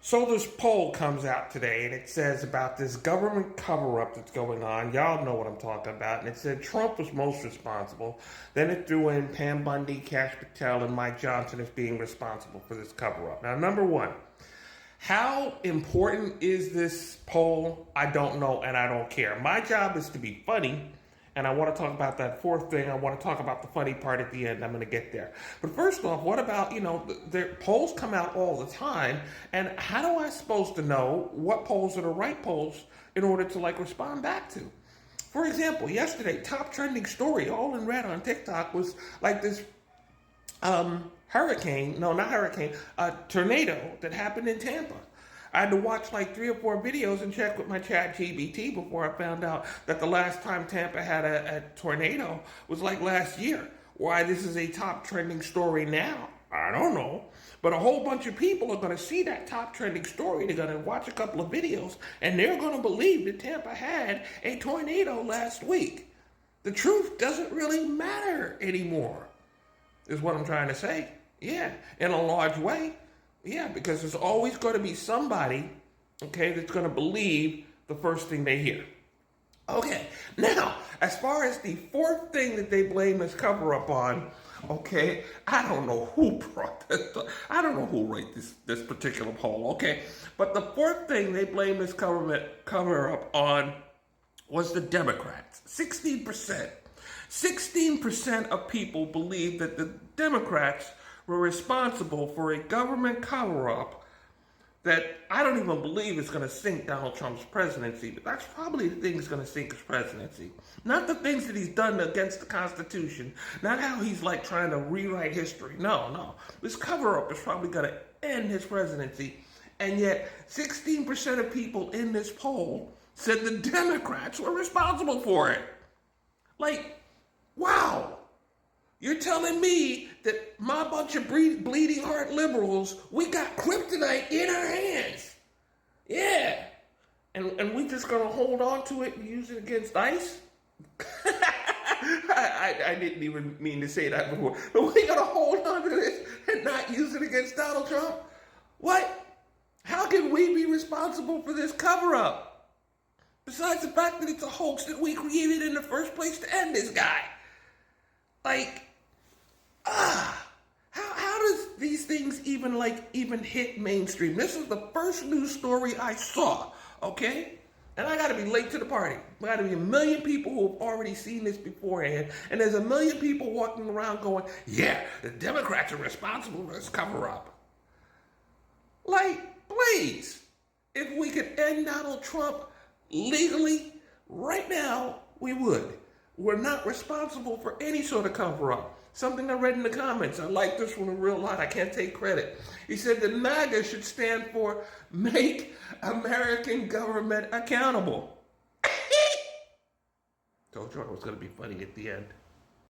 So this poll comes out today and it says about this government cover-up that's going on. Y'all know what I'm talking about. And it said Trump was most responsible. Then it threw in Pam Bundy, Cash Patel, and Mike Johnson as being responsible for this cover-up. Now, number one, how important is this poll? I don't know and I don't care. My job is to be funny. And I want to talk about that fourth thing. I want to talk about the funny part at the end. I'm going to get there. But first off, what about, the polls come out all the time. And how do I supposed to know what polls are the right polls in order to respond back to? For example, yesterday, top trending story, all in red on TikTok, was this tornado that happened in Tampa. I had to watch 3 or 4 videos and check with my chat GBT before I found out that the last time Tampa had a tornado was last year. Why this is a top trending story now, I don't know. But a whole bunch of people are going to see that top trending story. They're going to watch a couple of videos and they're going to believe that Tampa had a tornado last week. The truth doesn't really matter anymore, is what I'm trying to say. Yeah, in a large way. Yeah, because there's always going to be somebody, that's going to believe the first thing they hear. Okay, now, as far as the fourth thing that they blame this cover-up on, I don't know who brought this, I don't know who wrote this particular poll, but the fourth thing they blame this cover-up on was the Democrats. 16%. 16% of people believe that the Democrats were responsible for a government cover-up that I don't even believe is going to sink Donald Trump's presidency, but that's probably the thing that's going to sink his presidency. Not the things that he's done against the Constitution, not how he's trying to rewrite history. No. This cover-up is probably going to end his presidency, and yet 16% of people in this poll said the Democrats were responsible for it. Wow. You're telling me that my bunch of bleeding heart liberals, we got kryptonite in our hands. Yeah. And we just going to hold on to it and use it against ICE? I didn't even mean to say that before. But we're going to hold on to this and not use it against Donald Trump? What? How can we be responsible for this cover-up? Besides the fact that it's a hoax that we created in the first place to end this guy. How does these things even hit mainstream? This is the first news story I saw, And I gotta be late to the party. There gotta be a million people who have already seen this beforehand, and there's a million people walking around going, yeah, the Democrats are responsible for this cover-up. Please, if we could end Donald Trump legally, right now, we would. We're not responsible for any sort of cover-up. Something I read in the comments. I like this one a real lot. I can't take credit. He said that MAGA should stand for Make American Government Accountable. Told you it was going to be funny at the end.